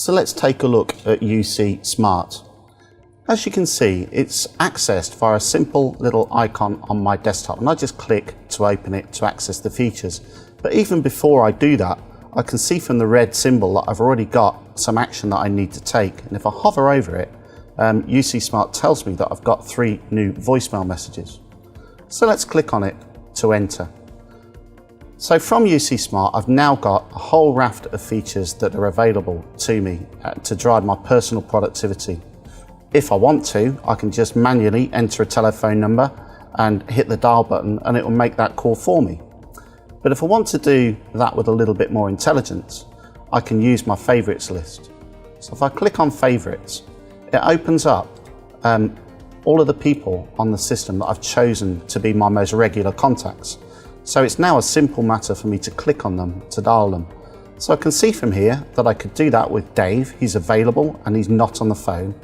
So let's take a look at UC Smart. As you can see, it's accessed via a simple little icon on my desktop, and I just click to open it to access the features. But even before I do that, I can see from the red symbol that I've already got some action that I need to take. And if I hover over it, UC Smart tells me that I've got 3 new voicemail messages. So let's click on it to enter. So from UC Smart, I've now got a whole raft of features that are available to me to drive my personal productivity. If I want to, I can just manually enter a telephone number and hit the dial button, and it will make that call for me. But if I want to do that with a little bit more intelligence, I can use my favorites list. So if I click on favorites, it opens up all of the people on the system that I've chosen to be my most regular contacts. So it's now a simple matter for me to click on them to dial them. So I can see from here that I could do that with Dave. He's available and he's not on the phone.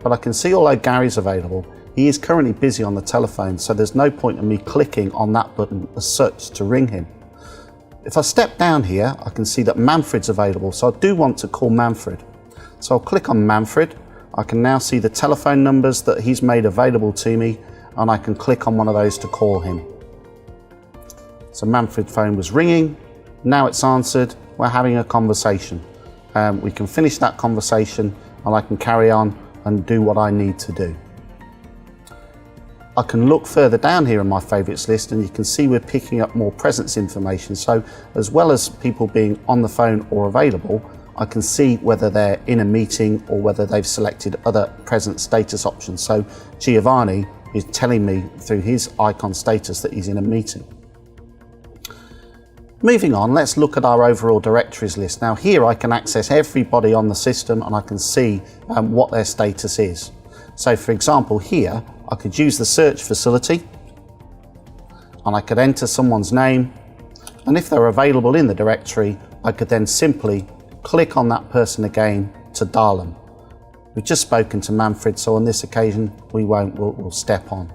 But I can see although Gary's available, he is currently busy on the telephone, so there's no point in me clicking on that button as such to ring him. If I step down here, I can see that Manfred's available, so I do want to call Manfred. So I'll click on Manfred. I can now see the telephone numbers that he's made available to me, and I can click on one of those to call him. So Manfred's phone was ringing, now it's answered, we're having a conversation. We can finish that conversation and I can carry on and do what I need to do. I can look further down here in my favourites list, and you can see we're picking up more presence information. So as well as people being on the phone or available, I can see whether they're in a meeting or whether they've selected other present status options. So Giovanni is telling me through his icon status that he's in a meeting. Moving on, let's look at our overall directories list. Now here I can access everybody on the system and I can see what their status is. So for example here, I could use the search facility and I could enter someone's name, and if they're available in the directory, I could then simply click on that person again to dial them. We've just spoken to Manfred, so on this occasion we'll step on.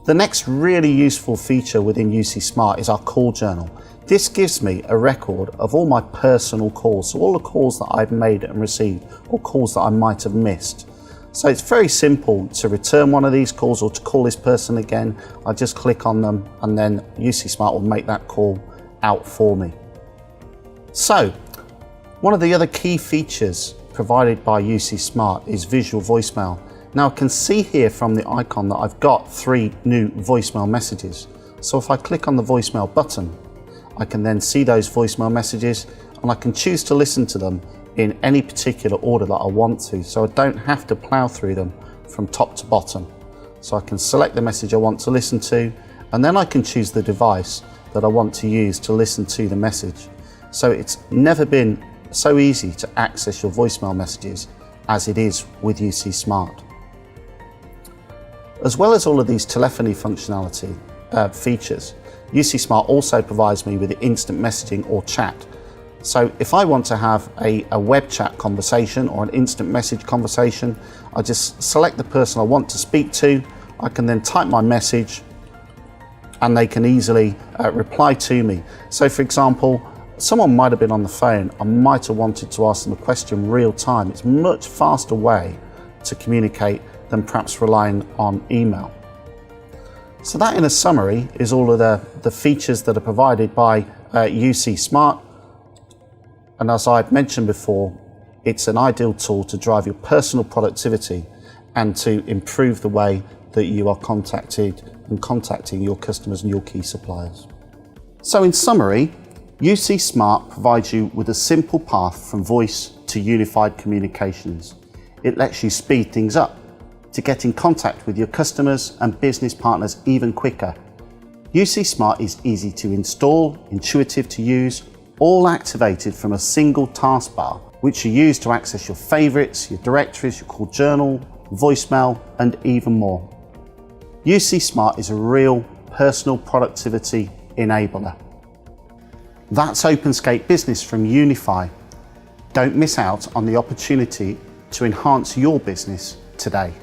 The next really useful feature within UC Smart is our call journal. This gives me a record of all my personal calls, so all the calls that I've made and received, or calls that I might have missed. So it's very simple to return one of these calls or to call this person again. I just click on them and then UC Smart will make that call out for me. So one of the other key features provided by UC Smart is visual voicemail. Now I can see here from the icon that I've got 3 new voicemail messages. So if I click on the voicemail button, I can then see those voicemail messages and I can choose to listen to them in any particular order that I want to. So I don't have to plow through them from top to bottom. So I can select the message I want to listen to, and then I can choose the device that I want to use to listen to the message. So it's never been so easy to access your voicemail messages as it is with UC Smart. As well as all of these telephony functionality features, UC Smart also provides me with instant messaging or chat. So if I want to have a web chat conversation or an instant message conversation, I just select the person I want to speak to. I can then type my message and they can easily reply to me. So for example, someone might have been on the phone. I might have wanted to ask them a question real time. It's a much faster way to communicate than perhaps relying on email. So that in a summary is all of the features that are provided by UC Smart. And as I've mentioned before, it's an ideal tool to drive your personal productivity and to improve the way that you are contacted and contacting your customers and your key suppliers. So in summary, UC Smart provides you with a simple path from voice to unified communications. It lets you speed things up to get in contact with your customers and business partners even quicker. UC Smart is easy to install, intuitive to use, all activated from a single taskbar, which you use to access your favorites, your directories, your call journal, voicemail, and even more. UC Smart is a real personal productivity enabler. That's OpenScape Business from Unify. Don't miss out on the opportunity to enhance your business today.